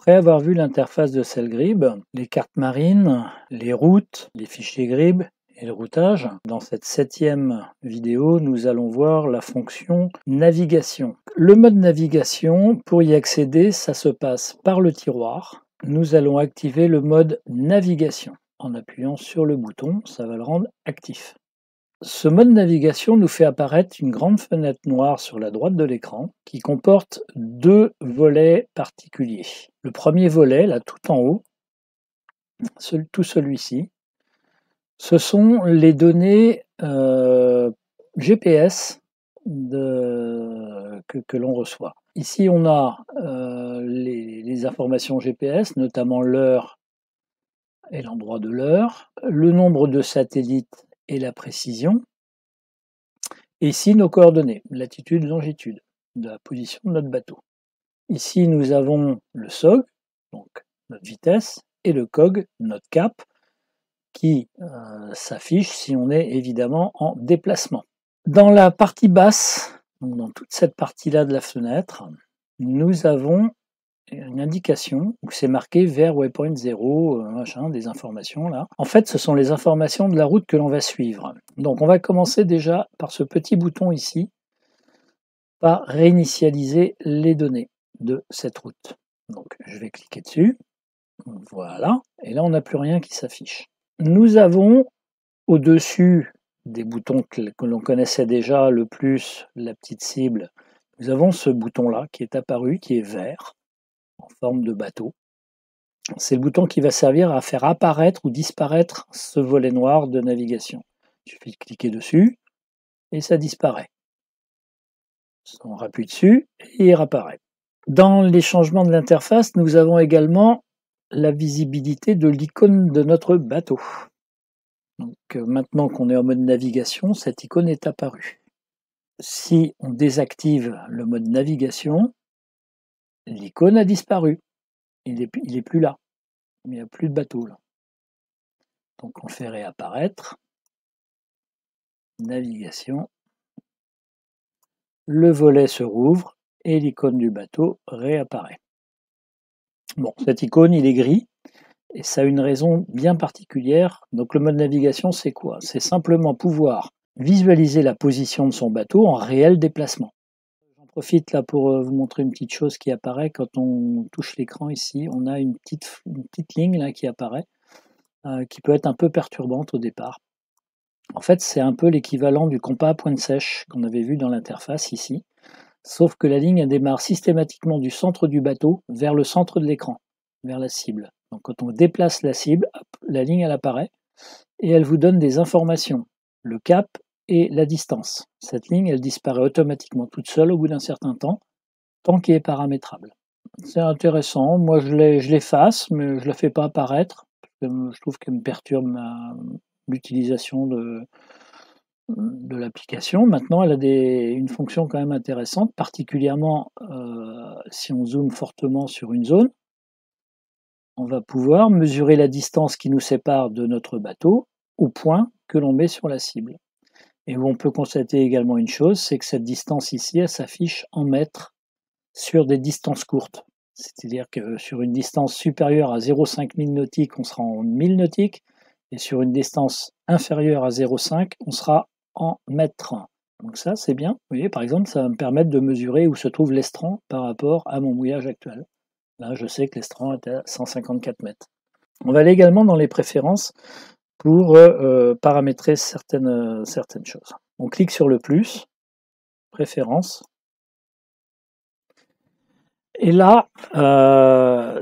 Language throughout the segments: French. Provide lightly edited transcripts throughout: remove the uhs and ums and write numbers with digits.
Après avoir vu l'interface de Sailgrib, les cartes marines, les routes, les fichiers GRIB et le routage, dans cette 7e vidéo, nous allons voir la fonction navigation. Le mode navigation, pour y accéder, ça se passe par le tiroir. Nous allons activer le mode navigation. En appuyant sur le bouton, ça va le rendre actif. Ce mode navigation nous fait apparaître une grande fenêtre noire sur la droite de l'écran qui comporte deux volets particuliers. Le premier volet, là tout en haut, tout celui-ci, ce sont les données GPS que l'on reçoit. Ici, on a les informations GPS, notamment l'heure et l'endroit de l'heure, le nombre de satellites et la précision. Et ici, nos coordonnées, latitude, longitude, de la position de notre bateau. Ici, nous avons le SOG, donc notre vitesse, et le COG, notre cap, qui s'affiche si on est évidemment en déplacement. Dans la partie basse, donc dans toute cette partie-là de la fenêtre, nous avons une indication où c'est marqué vers waypoint 0, machin, des informations là. En fait, ce sont les informations de la route que l'on va suivre. Donc on va commencer déjà par ce petit bouton ici, par réinitialiser les données de cette route. Donc je vais cliquer dessus, voilà, et là on n'a plus rien qui s'affiche. Nous avons au-dessus des boutons que l'on connaissait déjà, le plus, la petite cible, nous avons ce bouton-là qui est apparu, qui est vert, en forme de bateau. C'est le bouton qui va servir à faire apparaître ou disparaître ce volet noir de navigation. Il suffit de cliquer dessus et ça disparaît. On appuie dessus et il réapparaît. Dans les changements de l'interface, nous avons également la visibilité de l'icône de notre bateau. Donc, maintenant qu'on est en mode navigation, cette icône est apparue. Si on désactive le mode navigation, l'icône a disparu. Il est plus là. Il n'y a plus de bateau là. Donc on fait réapparaître. Navigation. Le volet se rouvre et l'icône du bateau réapparaît. Bon, cette icône, il est gris. Et ça a une raison bien particulière. Donc le mode navigation, c'est quoi? C'est simplement pouvoir visualiser la position de son bateau en réel déplacement. J'en profite là pour vous montrer une petite chose qui apparaît quand on touche l'écran ici. On a une petite ligne là qui apparaît, qui peut être un peu perturbante au départ. En fait, c'est un peu l'équivalent du compas à pointe sèche qu'on avait vu dans l'interface ici. Sauf que la ligne elle démarre systématiquement du centre du bateau vers le centre de l'écran, vers la cible. Donc quand on déplace la cible, hop, la ligne elle apparaît et elle vous donne des informations, le cap et la distance. Cette ligne elle disparaît automatiquement toute seule au bout d'un certain temps, tant qu'il est paramétrable. C'est intéressant, moi je l'efface, mais je ne la fais pas apparaître, parce que je trouve qu'elle me perturbe l'utilisation de l'application. Maintenant, elle a une fonction quand même intéressante, particulièrement si on zoome fortement sur une zone. On va pouvoir mesurer la distance qui nous sépare de notre bateau au point que l'on met sur la cible. Et où on peut constater également une chose, c'est que cette distance ici, elle s'affiche en mètres sur des distances courtes. C'est-à-dire que sur une distance supérieure à 0,5 000 nautiques, on sera en 1000 nautiques, et sur une distance inférieure à 0,5, on sera en mètres. Donc ça, c'est bien. Vous voyez, par exemple, ça va me permettre de mesurer où se trouve l'estran par rapport à mon mouillage actuel. Là, je sais que l'estran est à 154 mètres. On va aller également dans les préférences pour paramétrer certaines choses. On clique sur le plus, préférences. Et là,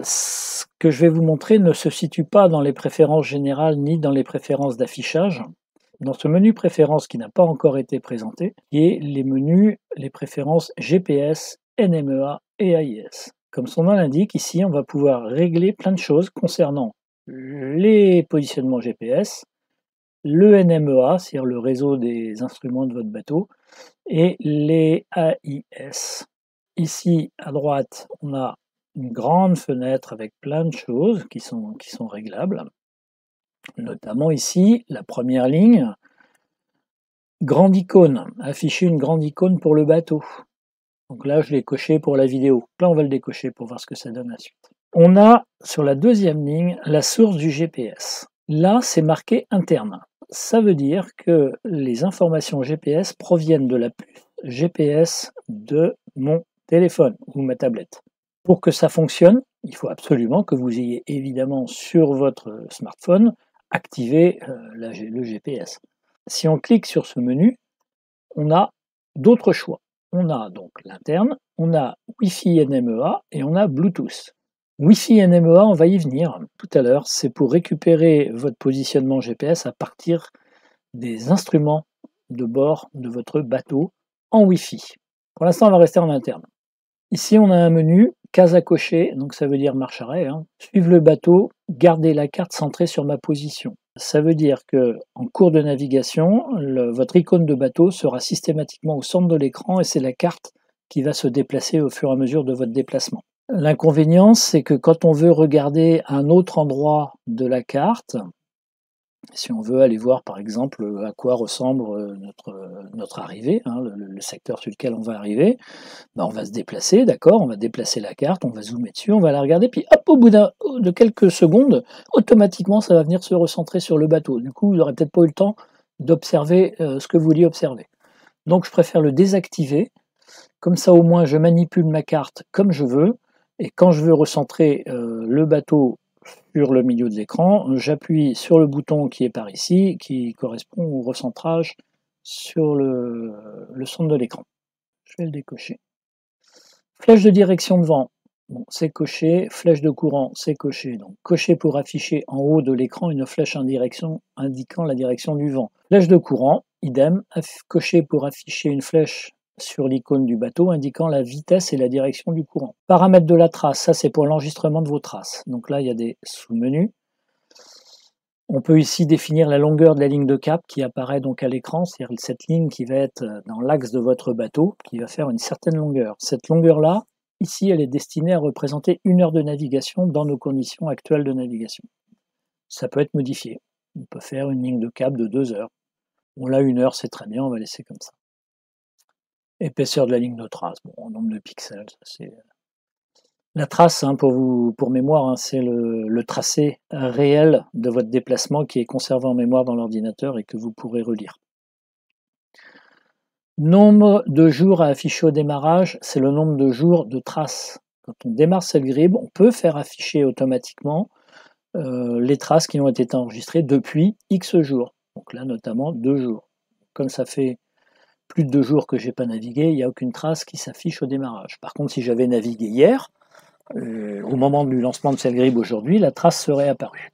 ce que je vais vous montrer ne se situe pas dans les préférences générales ni dans les préférences d'affichage. Dans ce menu préférences qui n'a pas encore été présenté, il y a les menus, les préférences GPS, NMEA et AIS. Comme son nom l'indique, ici on va pouvoir régler plein de choses concernant les positionnements GPS, le NMEA, c'est-à-dire le réseau des instruments de votre bateau, et les AIS. Ici à droite, on a une grande fenêtre avec plein de choses qui sont réglables. Notamment ici, la première ligne, grande icône, afficher une grande icône pour le bateau. Donc là, je l'ai coché pour la vidéo. Là, on va le décocher pour voir ce que ça donne à la suite. On a sur la deuxième ligne la source du GPS. Là, c'est marqué interne. Ça veut dire que les informations GPS proviennent de la puce GPS de mon téléphone ou ma tablette. Pour que ça fonctionne, il faut absolument que vous ayez évidemment sur votre smartphone activé le GPS. Si on clique sur ce menu, on a d'autres choix. On a donc l'interne, on a Wi-Fi NMEA et on a Bluetooth. Wi-Fi NMEA, on va y venir tout à l'heure, c'est pour récupérer votre positionnement GPS à partir des instruments de bord de votre bateau en Wi-Fi. Pour l'instant, on va rester en interne. Ici, on a un menu, case à cocher, donc ça veut dire marche arrêt. Suivre le bateau, garder la carte centrée sur ma position. Ça veut dire que en cours de navigation, votre icône de bateau sera systématiquement au centre de l'écran et c'est la carte qui va se déplacer au fur et à mesure de votre déplacement. L'inconvénient, c'est que quand on veut regarder un autre endroit de la carte, si on veut aller voir par exemple à quoi ressemble notre arrivée, le secteur sur lequel on va arriver, ben on va se déplacer, d'accord, on va déplacer la carte, on va zoomer dessus, on va la regarder, puis hop, au bout de quelques secondes, automatiquement ça va venir se recentrer sur le bateau. Du coup, vous n'aurez peut-être pas eu le temps d'observer ce que vous vouliez observer. Donc je préfère le désactiver, comme ça au moins je manipule ma carte comme je veux, et quand je veux recentrer le bateau sur le milieu de l'écran, j'appuie sur le bouton qui est par ici, qui correspond au recentrage sur le centre de l'écran. Je vais le décocher. Flèche de direction de vent, bon, c'est coché. Flèche de courant, c'est coché. Donc coché pour afficher en haut de l'écran une flèche en direction indiquant la direction du vent. Flèche de courant, idem, coché pour afficher une flèche sur l'icône du bateau indiquant la vitesse et la direction du courant. Paramètres de la trace, ça c'est pour l'enregistrement de vos traces. Donc là il y a des sous-menus. On peut ici définir la longueur de la ligne de cap qui apparaît donc à l'écran, c'est-à-dire cette ligne qui va être dans l'axe de votre bateau, qui va faire une certaine longueur. Cette longueur-là, ici, elle est destinée à représenter 1 heure de navigation dans nos conditions actuelles de navigation. Ça peut être modifié. On peut faire une ligne de cap de 2 heures. Bon là, 1 heure, c'est très bien, on va laisser comme ça. Épaisseur de la ligne de trace, bon, nombre de pixels, c'est... La trace, pour mémoire, c'est le tracé réel de votre déplacement qui est conservé en mémoire dans l'ordinateur et que vous pourrez relire. Nombre de jours à afficher au démarrage, c'est le nombre de jours de traces. Quand on démarre Sailgrib, on peut faire afficher automatiquement les traces qui ont été enregistrées depuis X jours. Donc là, notamment 2 jours. Comme ça fait plus de 2 jours que je n'ai pas navigué, il n'y a aucune trace qui s'affiche au démarrage. Par contre, si j'avais navigué hier, au moment du lancement de Sailgrib aujourd'hui, la trace serait apparue.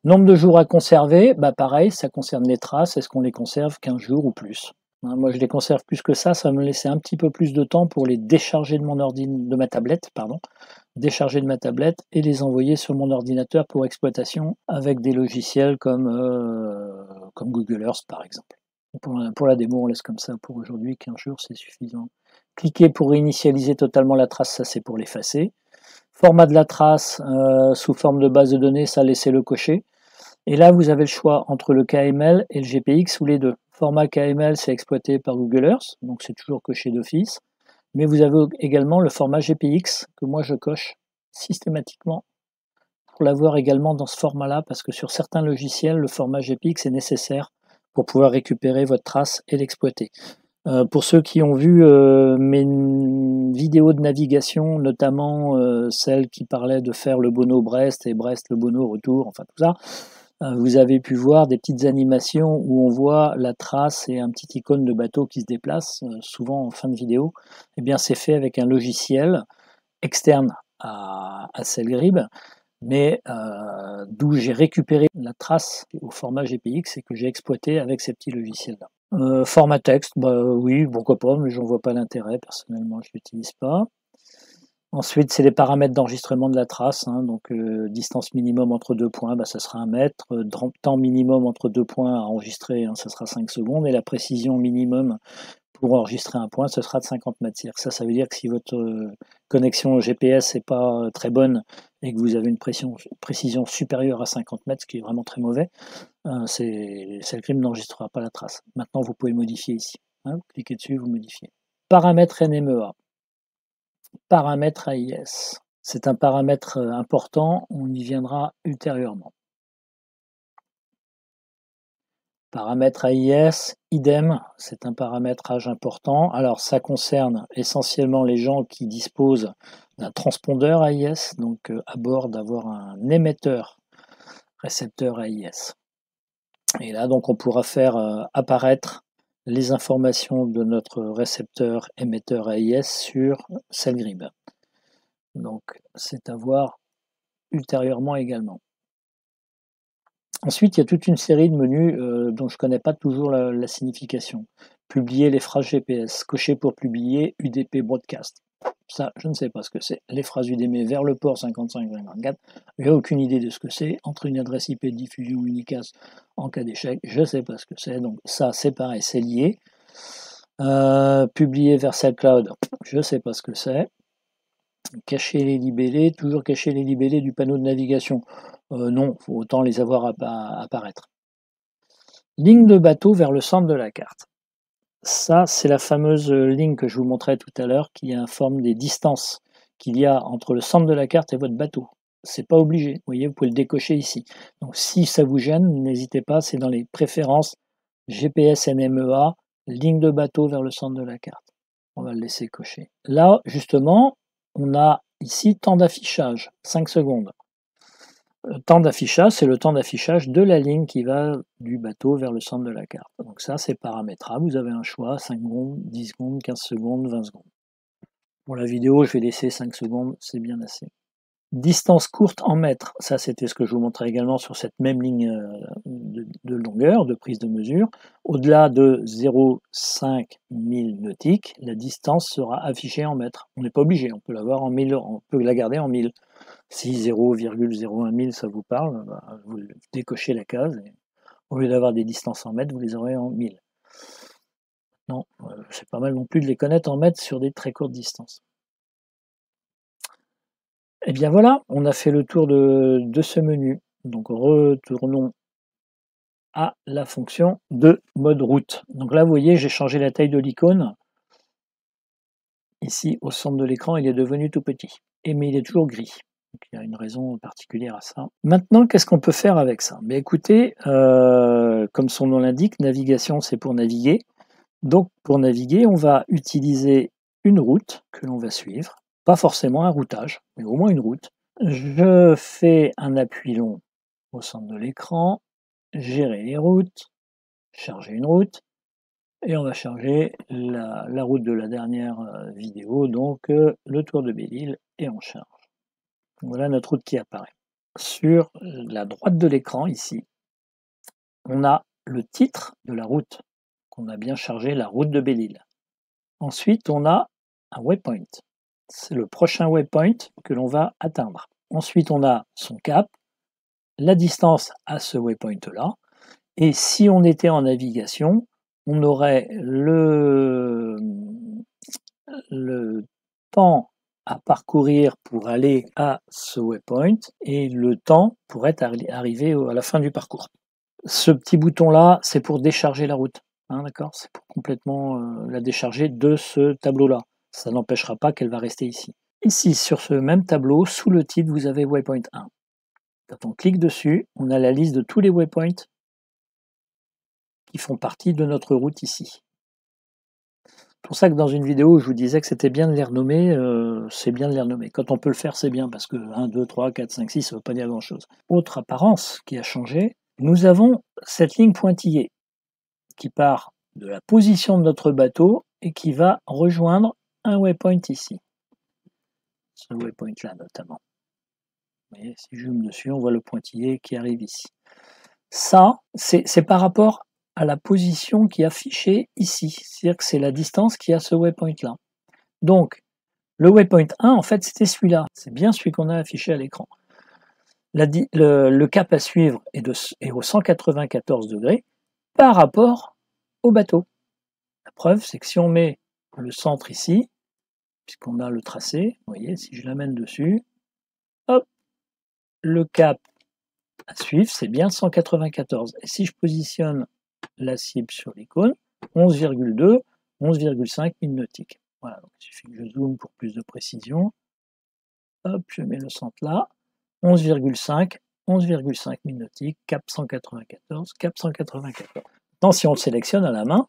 Nombre de jours à conserver, bah pareil, ça concerne les traces. Est-ce qu'on les conserve 15 jours ou plus? Moi, je les conserve plus que ça va me laisser un petit peu plus de temps pour les décharger de ma tablette, décharger de ma tablette et les envoyer sur mon ordinateur pour exploitation avec des logiciels comme Google Earth par exemple. Pour la démo, on laisse comme ça pour aujourd'hui, 15 jours c'est suffisant. Cliquez pour initialiser totalement la trace, ça c'est pour l'effacer. Format de la trace sous forme de base de données, ça laissez-le cocher. Et là, vous avez le choix entre le KML et le GPX ou les deux. Format KML, c'est exploité par Google Earth, donc c'est toujours coché d'office. Mais vous avez également le format GPX que moi je coche systématiquement pour l'avoir également dans ce format-là, parce que sur certains logiciels, le format GPX est nécessaire pour pouvoir récupérer votre trace et l'exploiter. Pour ceux qui ont vu mes vidéos de navigation, notamment celle qui parlait de faire le Bono-Brest et Brest-le Bono-Retour, enfin tout ça, vous avez pu voir des petites animations où on voit la trace et un petit icône de bateau qui se déplace, souvent en fin de vidéo. Eh bien, c'est fait avec un logiciel externe à Sailgrib, mais d'où j'ai récupéré la trace au format GPX et que j'ai exploité avec ces petits logiciels-là. Format texte, bah oui, pourquoi pas, mais j'en vois pas l'intérêt, personnellement je l'utilise pas. Ensuite, c'est les paramètres d'enregistrement de la trace, donc distance minimum entre 2 points, bah, ça sera 1 mètre, temps minimum entre 2 points à enregistrer, ça sera 5 secondes, et la précision minimum pour enregistrer un point, ce sera de 50 mètres. Ça veut dire que si votre connexion GPS n'est pas très bonne et que vous avez une précision supérieure à 50 mètres, ce qui est vraiment très mauvais, Sailgrib n'enregistrera pas la trace. Maintenant, vous pouvez modifier ici. Vous cliquez dessus, vous modifiez. Paramètres NMEA. Paramètres AIS. C'est un paramètre important, on y viendra ultérieurement. Paramètre AIS, idem, c'est un paramétrage important. Alors ça concerne essentiellement les gens qui disposent d'un transpondeur AIS, donc à bord d'avoir un émetteur récepteur AIS. Et là donc on pourra faire apparaître les informations de notre récepteur émetteur AIS sur Cellgrib. Donc c'est à voir ultérieurement également. Ensuite, il y a toute une série de menus dont je ne connais pas toujours la signification. Publier les phrases GPS, cocher pour publier UDP Broadcast. Ça, je ne sais pas ce que c'est. Les phrases UDP vers le port 55-54, je n'ai aucune idée de ce que c'est. Entre une adresse IP de diffusion unicast en cas d'échec, je ne sais pas ce que c'est. Donc ça, c'est pareil, c'est lié. Publier vers SailCloud, je ne sais pas ce que c'est. Cacher les libellés, toujours cacher les libellés du panneau de navigation. Non, il faut autant les avoir apparaître. Ligne de bateau vers le centre de la carte. Ça, c'est la fameuse ligne que je vous montrais tout à l'heure qui informe des distances qu'il y a entre le centre de la carte et votre bateau. C'est pas obligé, vous voyez, vous pouvez le décocher ici. Donc si ça vous gêne, n'hésitez pas, c'est dans les préférences GPS NMEA, ligne de bateau vers le centre de la carte. On va le laisser cocher. Là, justement, on a ici temps d'affichage, 5 secondes. Le temps d'affichage, c'est le temps d'affichage de la ligne qui va du bateau vers le centre de la carte. Donc ça, c'est paramétrable. Vous avez un choix, 5 secondes, 10 secondes, 15 secondes, 20 secondes. Pour la vidéo, je vais laisser 5 secondes, c'est bien assez. Distance courte en mètres, ça c'était ce que je vous montrais également sur cette même ligne de longueur, de prise de mesure. Au-delà de 0,5 000 nautiques, la distance sera affichée en mètres. On n'est pas obligé, on peut l'avoir en 1000, on peut la garder en 1000. Si 0,01 000 ça vous parle, bah, vous décochez la case et au lieu d'avoir des distances en mètres, vous les aurez en 1000. Non, c'est pas mal non plus de les connaître en mètres sur des très courtes distances. Et bien voilà, on a fait le tour de ce menu. Donc retournons à la fonction de mode route. Donc là, vous voyez, j'ai changé la taille de l'icône. Ici, au centre de l'écran, il est devenu tout petit. Mais il est toujours gris. Donc, il y a une raison particulière à ça. Maintenant, qu'est-ce qu'on peut faire avec ça? Mais écoutez, comme son nom l'indique, navigation, c'est pour naviguer. Donc, pour naviguer, on va utiliser une route que l'on va suivre. Pas forcément un routage, mais au moins une route. Je fais un appui long au centre de l'écran, gérer les routes, charger une route, et on va charger la route de la dernière vidéo, donc le Tour de Belle-Île, et on charge. Voilà notre route qui apparaît. Sur la droite de l'écran, ici, on a le titre de la route, qu'on a bien chargé, la route de Belle-Île. Ensuite, on a un waypoint. C'est le prochain waypoint que l'on va atteindre. Ensuite, on a son cap, la distance à ce waypoint-là. Et si on était en navigation, on aurait le temps à parcourir pour aller à ce waypoint et le temps pour être arrivé à la fin du parcours. Ce petit bouton-là, c'est pour décharger la route. Hein, d'accord, c'est pour complètement la décharger de ce tableau-là. Ça n'empêchera pas qu'elle va rester ici. Ici, sur ce même tableau, sous le titre, vous avez Waypoint 1. Quand on clique dessus, on a la liste de tous les waypoints qui font partie de notre route ici. C'est pour ça que dans une vidéo, je vous disais que c'était bien de les renommer, c'est bien de les renommer. Quand on peut le faire, c'est bien, parce que 1, 2, 3, 4, 5, 6, ça ne veut pas dire grand-chose. Autre apparence qui a changé, nous avons cette ligne pointillée qui part de la position de notre bateau et qui va rejoindre un waypoint ici. Ce waypoint-là notamment. Vous voyez, si je zoome dessus, on voit le pointillé qui arrive ici. Ça, c'est par rapport à la position qui est affichée ici. C'est-à-dire que c'est la distance qui a ce waypoint-là. Donc, le waypoint 1, en fait, c'était celui-là. C'est bien celui qu'on a affiché à l'écran. Le cap à suivre est au 194 degrés par rapport au bateau. La preuve, c'est que si on met le centre ici, puisqu'on a le tracé, vous voyez, si je l'amène dessus, hop, le cap à suivre, c'est bien 194. Et si je positionne la cible sur l'icône, 11,2, 11,5 000 nautiques. Voilà, donc il suffit que je zoome pour plus de précision. hop, je mets le centre là, 11,5 000 nautiques, cap 194, cap 194. Maintenant, si on le sélectionne à la main,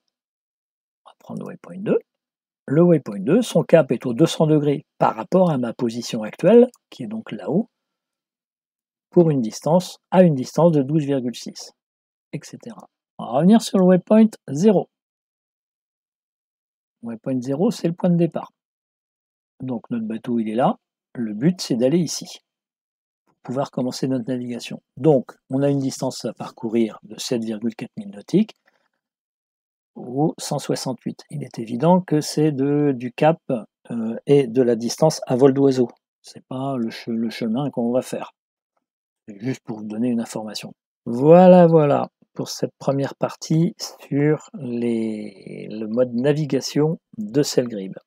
on va prendre le waypoint 2. Le waypoint 2, son cap est au 200 degrés par rapport à ma position actuelle, qui est donc là-haut, pour une distance de 12,6, etc. On va revenir sur le waypoint 0. Le waypoint 0, c'est le point de départ. Donc notre bateau, il est là. Le but, c'est d'aller ici, pour pouvoir commencer notre navigation. Donc, on a une distance à parcourir de 7,4 000 nautiques au 168. Il est évident que c'est du cap et de la distance à vol d'oiseau. Ce n'est pas le chemin qu'on va faire. C'est juste pour vous donner une information. Voilà pour cette première partie sur le mode navigation de Sailgrib.